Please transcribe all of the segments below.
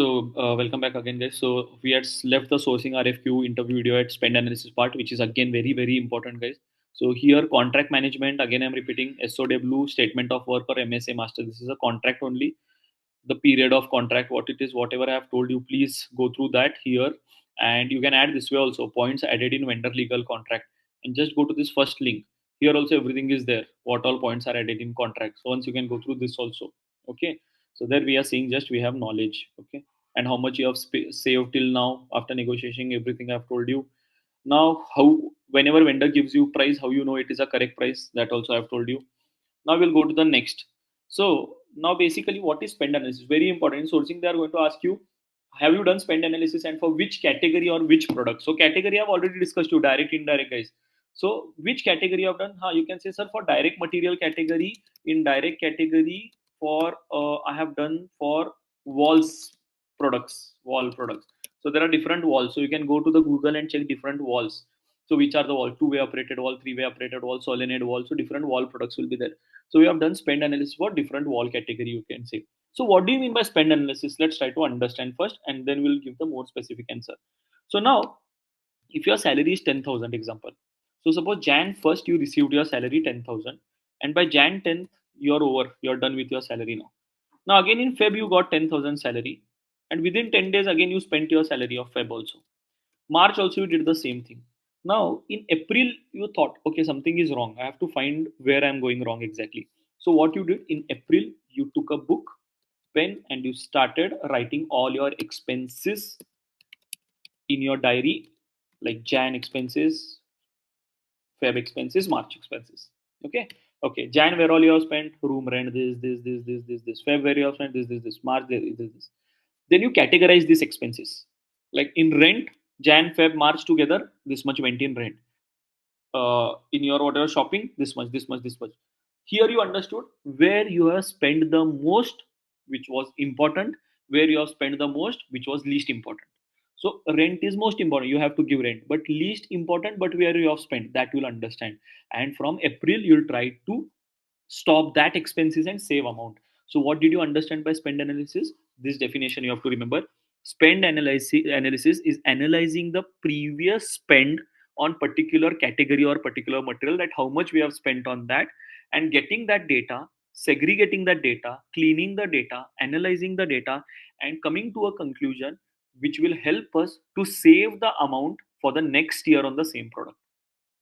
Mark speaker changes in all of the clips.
Speaker 1: Welcome back again, guys. So we had left the sourcing RFQ interview video at spend analysis part, which is again very important, guys. So here contract management again, I'm repeating SOW, statement of work, or MSA master. This is a contract only. The period of contract, what it is, whatever I have told you, please go through that here, and you can add this way also points added in vendor legal contract, and just go to this first link. Here also everything is there. What all points are added in contract. So once you can go through this also. Okay. So there we are seeing just we have knowledge. Okay, and how much you have saved till now after negotiating everything I've told you. Now, how whenever vendor gives you price, how you know it is a correct price, that also I've told you. Now we'll go to the next. So now basically what is spend analysis? Very important. In sourcing, they are going to ask you, have you done spend analysis and for which category or which product? So category I've already discussed you, direct, indirect, guys. So which category I've done? You can say, sir, for direct material category, indirect category, for I have done for walls products, wall products. So there are different walls. So you can go to the Google and check different walls. So which are the wall? Two-way operated wall, three-way operated wall, solenoid wall. So different wall products will be there. So we have done spend analysis for different wall category, you can say. So what do you mean by spend analysis? Let's try to understand first, and then we'll give the more specific answer. So now, if your salary is 10,000, example. So suppose Jan 1st you received your salary 10,000, and by Jan 10th you're over, you're done with your salary now. Now again in Feb you got 10,000 salary, and within 10 days again you spent your salary of Feb also. March also you did the same thing. Now in April you thought, okay, something is wrong. I have to find where I'm going wrong exactly. So what you did in April, you took a book, pen, and you started writing all your expenses in your diary, like Jan expenses, Feb expenses, March expenses. Okay. Okay. Jan where all you have spent, room rent, this. Feb where you have spent this. March this. Then you categorize these expenses. Like in rent, Jan, Feb, March together, this much went in rent. In your whatever shopping, this much. Here you understood where you have spent the most, which was important, where you have spent the most, which was least important. So rent is most important, you have to give rent, but least important, but where you have spent, that you'll understand. And from April, you'll try to stop that expenses and save amount. So what did you understand by spend analysis? This definition you have to remember. Spend analysis is analyzing the previous spend on particular category or particular material, that how much we have spent on that, and getting that data, segregating that data, cleaning the data, analyzing the data, and coming to a conclusion which will help us to save the amount for the next year on the same product.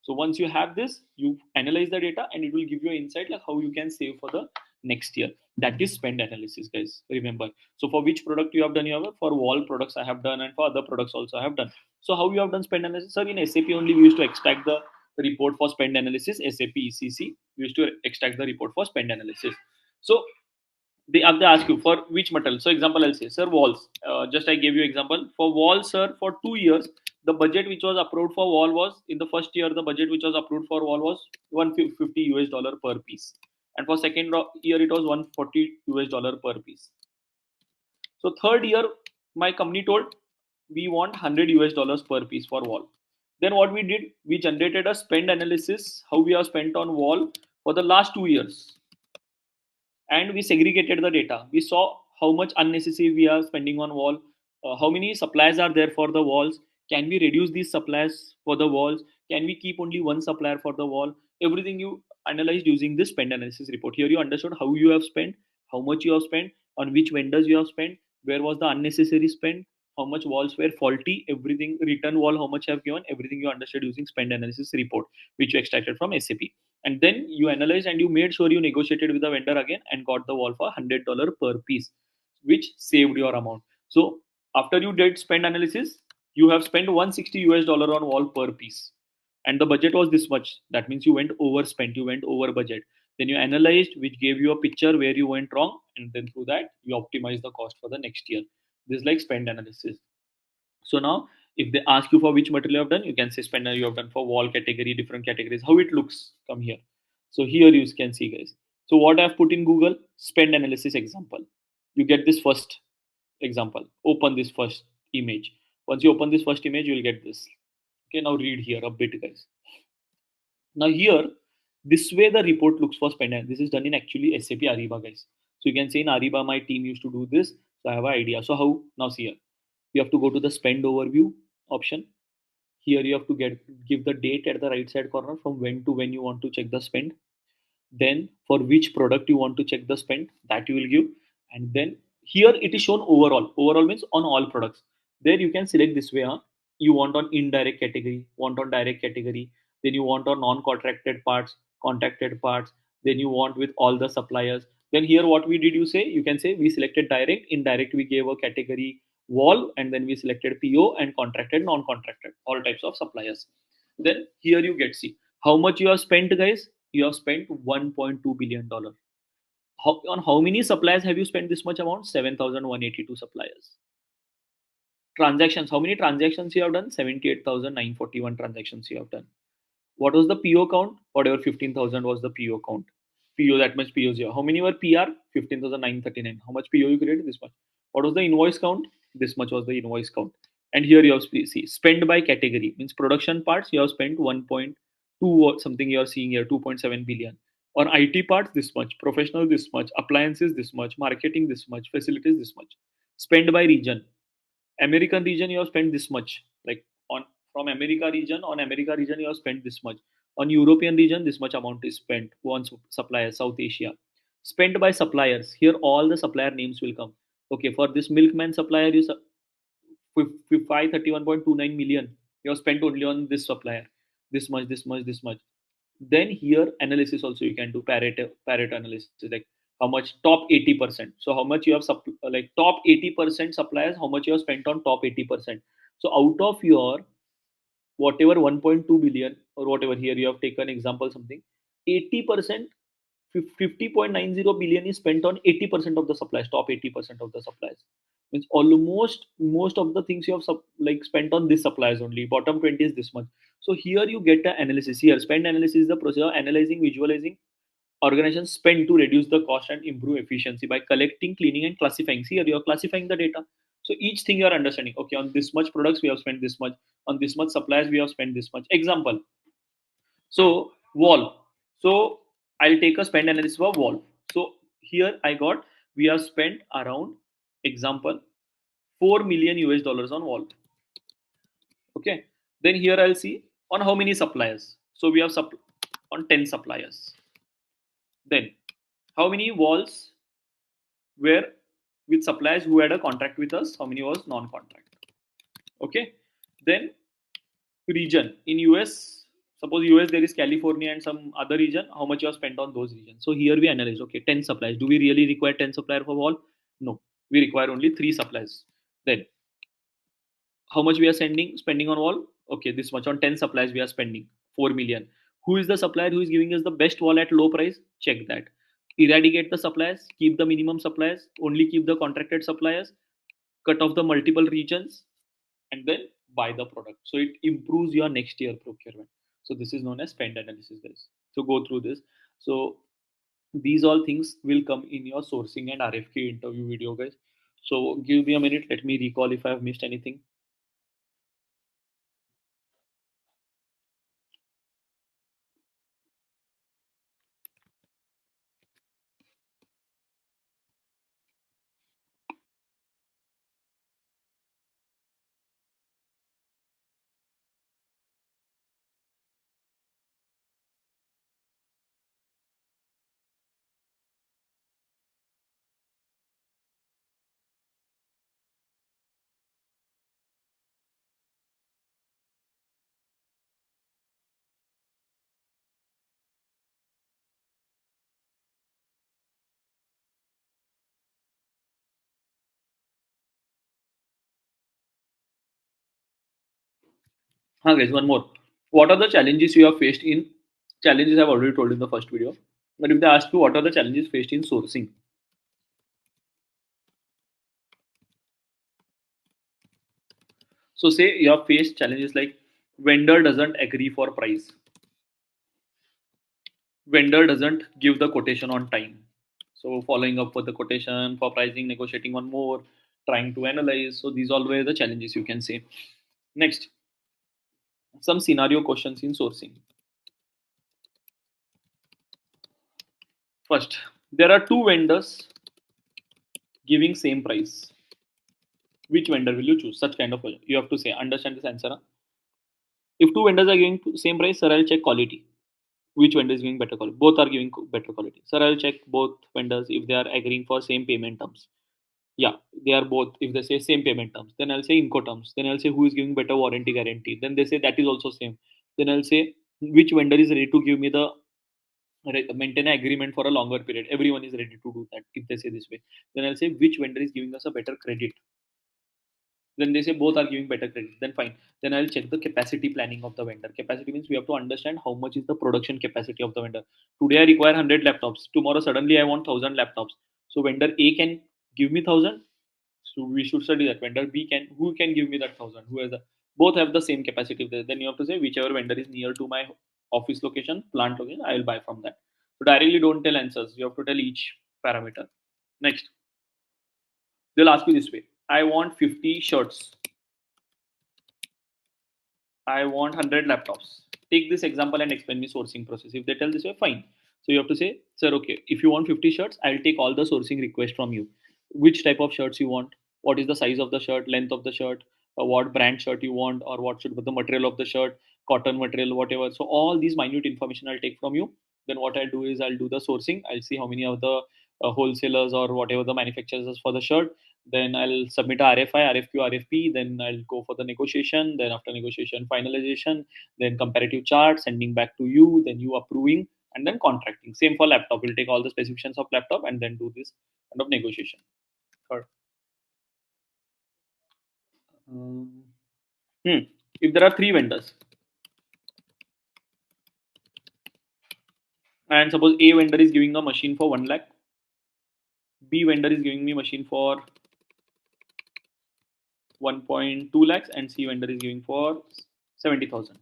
Speaker 1: So once you have this, you analyze the data and it will give you insight like how you can save for the next year. That is spend analysis, guys. Remember. So for which product you have done, you have for wall products I have done, and for other products also I have done. So how you have done spend analysis? Sir, in SAP only we used to extract the report for spend analysis. SAP ECC we used to extract the report for spend analysis. So they ask you for which material. So example I'll say, sir, walls. Just I gave you example for walls, sir. For 2 years, the budget which was approved for wall was, in the first year the budget which was approved for wall was 150 US dollar per piece, and for second year it was 140 US dollar per piece. So third year my company told we want 100 US dollars per piece for wall. Then what we did, we generated a spend analysis, how we have spent on wall for the last 2 years, and we segregated the data. We saw how much unnecessary we are spending on wall, how many suppliers are there for the walls, can we reduce these suppliers for the walls, can we keep only one supplier for the wall. Everything you analyzed using this spend analysis report. Here you understood how you have spent, how much you have spent, on which vendors you have spent, where was the unnecessary spend, how much walls were faulty, everything, return wall how much I have given, everything you understood using spend analysis report, which you extracted from SAP. And then you analyzed and you made sure you negotiated with the vendor again and got the wall for $100 per piece, which saved your amount. So after you did spend analysis, you have spent 160 US dollar on wall per piece, and the budget was this much. That means you went overspent, you went over budget. Then you analyzed, which gave you a picture where you went wrong, and then through that you optimize the cost for the next year. This is like spend analysis. So now, if they ask you for which material you have done, you can say spender you have done for wall category, different categories. How it looks, come here. So here you can see, guys. So what I've put in Google, spend analysis example. You get this first example. Open this first image. Once you open this first image, you will get this. Okay, now read here a bit, guys. Now here, this way the report looks for spend. This is done in actually SAP Ariba, guys. So you can say in Ariba, my team used to do this. So I have an idea. So how now see here, you have to go to the spend overview option. Here you have to give the date at the right side corner from when to when you want to check the spend. Then for which product you want to check the spend, that you will give. And then here it is shown overall. Overall means on all products. There you can select this way. You want on indirect category, want on direct category, then you want on non-contracted parts, contracted parts, then you want with all the suppliers. Then here what we did, you say, you can say we selected direct, indirect we gave a category wall, and then we selected PO and contracted, non-contracted, all types of suppliers. Then here you get, see how much you have spent, guys. You have spent 1.2 billion dollar. On how many suppliers have you spent this much amount? 7,182 suppliers. Transactions, how many transactions you have done? 78,941 transactions you have done. What was the PO count? Whatever 15,000 was the PO count. PO, that much POs you have. How many were PR? 15,939. How much PO you created? This much. What was the invoice count? This much was the invoice count. And here you have see spend by category, means production parts you have spent 1.2 or something, you are seeing here 2.7 billion. Or IT parts this much, professional this much, appliances this much, marketing this much, facilities this much. Spend by region. American region you have spent this much. Like on from America region you have spent this much. On European region, this much amount is spent. On suppliers, South Asia. Spent by suppliers. Here all the supplier names will come. Okay, for this milkman supplier, 531.29 million. You have spent only on this supplier. This much, this much, this much. Then here analysis also you can do Pareto analysis, like how much top 80%. So how much you have like top 80% suppliers, how much you have spent on top 80%. So out of your whatever 1.2 billion or whatever, here you have taken example something, 80%, 50.90 billion is spent on 80% of the suppliers, top 80% of the suppliers. Means almost most of the things you have like spent on this suppliers only. Bottom 20 is this much. So here you get the analysis. Here spend analysis is the process of analyzing, visualizing organizations spend to reduce the cost and improve efficiency by collecting, cleaning, and classifying. See, here you are classifying the data. So each thing you are understanding. Okay, on this much products we have spent this much. On this much suppliers we have spent this much. Example. So wall. So I'll take a spend analysis for wall. So here I got, we have spent around, example, 4 million US dollars on wall. Okay. Then here I'll see on how many suppliers. So we have on 10 suppliers. Then how many walls were with suppliers who had a contract with us? How many was non-contract? Okay. Then region in US. Suppose US there is California and some other region. How much you have spent on those regions? So here we analyze. Okay, 10 suppliers. Do we really require 10 suppliers for wall? No, we require only 3 suppliers. Then how much we are spending on wall? Okay, this much on 10 suppliers we are spending 4 million. Who is the supplier who is giving us the best wall at low price? Check that. Eradicate the suppliers, keep the minimum suppliers, only keep the contracted suppliers, cut off the multiple regions, and then buy the product. So it improves your next year procurement. So this is known as spend analysis, guys. So go through this. So these all things will come in your sourcing and RFQ interview video, guys. So give me a minute, let me recall if I have missed anything. Guys, one more. What are the challenges you have faced in, challenges I've already told in the first video. But if they ask you what are the challenges faced in sourcing, so say you have faced challenges like vendor doesn't agree for price, vendor doesn't give the quotation on time. So following up for the quotation, for pricing, negotiating one more, trying to analyze. So these all were the challenges you can say. Next, some scenario questions in sourcing. First, there are two vendors giving same price, which vendor will you choose? Such kind of question. You have to say, understand this answer. Huh? If two vendors are giving same price, sir, I'll check quality. Which vendor is giving better quality? Both are giving better quality. Sir, I'll check both vendors if they are agreeing for same payment terms. Yeah, they are both. If they say same payment terms, then I'll say Inco terms. Then I'll say who is giving better warranty guarantee. Then they say that is also same. Then I'll say which vendor is ready to give me the maintain an agreement for a longer period. Everyone is ready to do that if they say this way. Then I'll say which vendor is giving us a better credit. Then they say both are giving better credit. Then fine. Then I'll check the capacity planning of the vendor. Capacity means we have to understand how much is the production capacity of the vendor. Today I require 100 laptops. Tomorrow suddenly I want 1000 laptops. So vendor A can give me 1000. So we should study that. Vendor B can, who can give me that 1000? Who has the, both have the same capacity there. Then you have to say whichever vendor is near to my office location, plant location, I will buy from that. So directly don't tell answers. You have to tell each parameter. Next, they'll ask you this way. I want 50 shirts. I want 100 laptops. Take this example and explain me sourcing process. If they tell this way, fine. So you have to say, sir, okay, if you want 50 shirts, I'll take all the sourcing requests from you. Which type of shirts you want? What is the size of the shirt, length of the shirt, what brand shirt you want, or what should be the material of the shirt, cotton material, whatever. So all these minute information I'll take from you. Then what I'll do is I'll do the sourcing. I'll see how many of the wholesalers or whatever the manufacturers for the shirt. Then I'll submit a RFI, RFQ, RFP. Then I'll go for the negotiation. Then after negotiation, finalization. Then comparative chart, sending back to you. Then you approving, and then contracting. Same for laptop. We'll take all the specifications of laptop and then do this kind of negotiation. Third. Um, If there are three vendors, and suppose A vendor is giving a machine for 1 lakh, B vendor is giving me machine for 1.2 lakhs, and C vendor is giving for 70,000.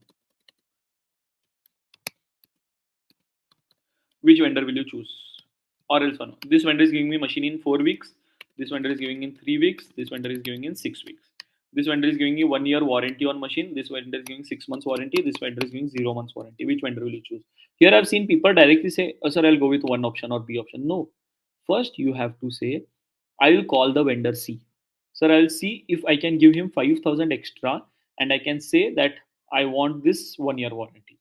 Speaker 1: Which vendor will you choose? Or else one. This vendor is giving me machine in 4 weeks. This vendor is giving in 3 weeks. This vendor is giving in 6 weeks. This vendor is giving me 1 year warranty on machine. This vendor is giving 6 months warranty. This vendor is giving 0 months warranty. Which vendor will you choose? Here I've seen people directly say, oh, sir, I'll go with one option or B option. No. First, you have to say, I will call the vendor C. Sir, I'll see if I can give him 5,000 extra and I can say that I want this 1 year warranty.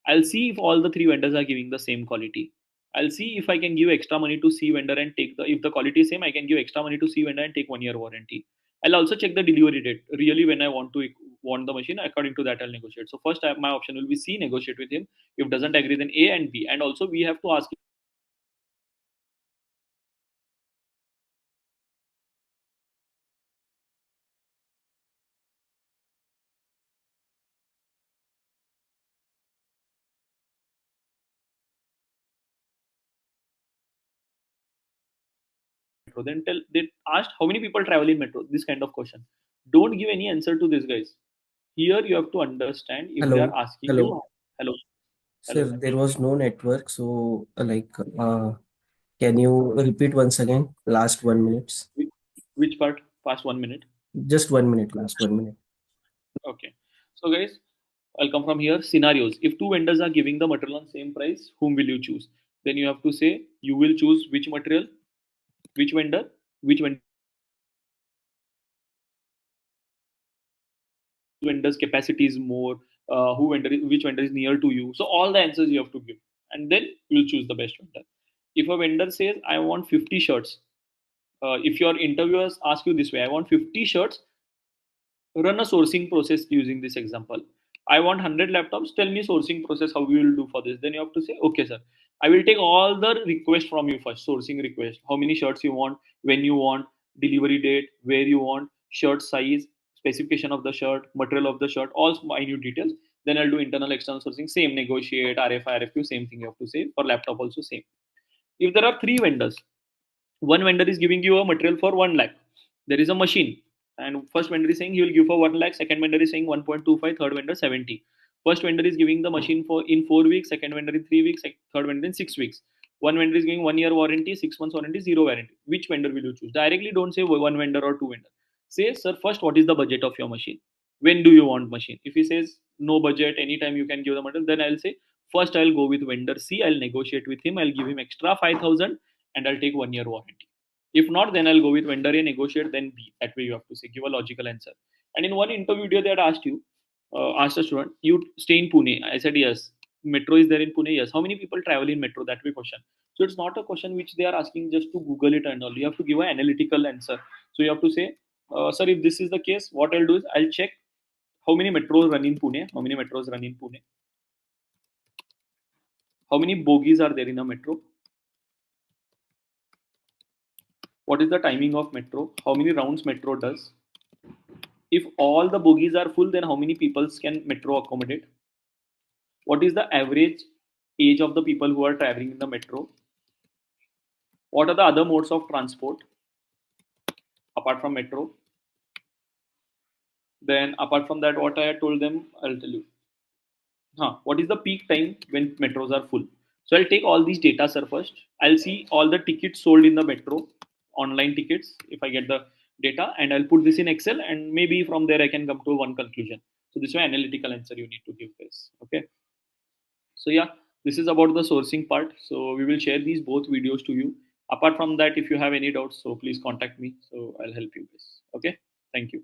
Speaker 1: I'll see if all the three vendors are giving the same quality. I'll see if I can give extra money to C vendor and take the, if the quality is same, I can give extra money to C vendor and take 1 year warranty. I'll also check the delivery date. Really, when I want the machine, according to that, I'll negotiate. So first, my option will be C, negotiate with him. If doesn't agree, then A and B. And also, we have to ask metro. Then tell they asked how many people travel in metro. This kind of question. Don't give any answer to this, guys. Here you have to understand if they are
Speaker 2: Hello,
Speaker 1: asking you,
Speaker 2: hello.
Speaker 1: hello, hello.
Speaker 2: Sir, there was no network, so can you repeat once again? Last 1 minute.
Speaker 1: Which part? Past 1 minute.
Speaker 2: Just 1 minute, last 1 minute.
Speaker 1: Okay. So guys, I'll come from here. Scenarios. If two vendors are giving the material on same price, whom will you choose? Then you have to say you will choose which material, which vendor, which vendor's capacity is more, which vendor is near to you. So all the answers you have to give, and then you'll choose the best vendor. If a vendor says I want 50 shirts, if your interviewers ask you this way, I want 50 shirts, run a sourcing process using this example. I want 100 laptops, tell me sourcing process how we will do for this. Then you have to say, okay sir, I will take all the requests from you first. Sourcing request, how many shirts you want, when you want, delivery date, where you want, shirt size, specification of the shirt, material of the shirt, all minute details. Then I'll do internal external sourcing, same, negotiate, RFI, RFQ, same thing you have to say. For laptop also same. If there are three vendors, one vendor is giving you a material for 1 lakh, there is a machine, and first vendor is saying he will give for 1 lakh, second vendor is saying 1.25, third vendor 70. First vendor is giving the machine for in 4 weeks, second vendor in 3 weeks, third vendor in 6 weeks. One vendor is giving 1 year warranty, 6 months warranty, zero warranty. Which vendor will you choose? Directly don't say one vendor or two vendor. Say, sir, first what is the budget of your machine? When do you want machine? If he says no budget, anytime you can give the material, then I'll say first I'll go with vendor C, I'll negotiate with him, I'll give him extra 5,000 and I'll take 1 year warranty. If not, then I'll go with vendor A, negotiate, then B. That way you have to say, give a logical answer. And in one interview video, they had asked you, asked a student, you stay in Pune. I said yes. Metro is there in Pune. Yes. How many people travel in metro? That way question. So it's not a question which they are asking just to Google it and all. You have to give an analytical answer. So you have to say, sir, if this is the case, what I'll do is I'll check how many metros run in Pune. How many metros run in Pune? How many bogies are there in a metro? What is the timing of metro? How many rounds metro does? If all the bogies are full, then how many people can metro accommodate? What is the average age of the people who are traveling in the metro? What are the other modes of transport apart from metro? Then apart from that, what I had told them, I'll tell you. What is the peak time when metros are full? So I'll take all these data, sir, first. I'll see all the tickets sold in the metro, online tickets, if I get the data, and I'll put this in Excel, and maybe from there I can come to one conclusion. So this is an analytical answer you need to give this. Okay. So yeah, this is about the sourcing part. So we will share these both videos to you. Apart from that, if you have any doubts, so please contact me. So I'll help you guys. Okay. Thank you.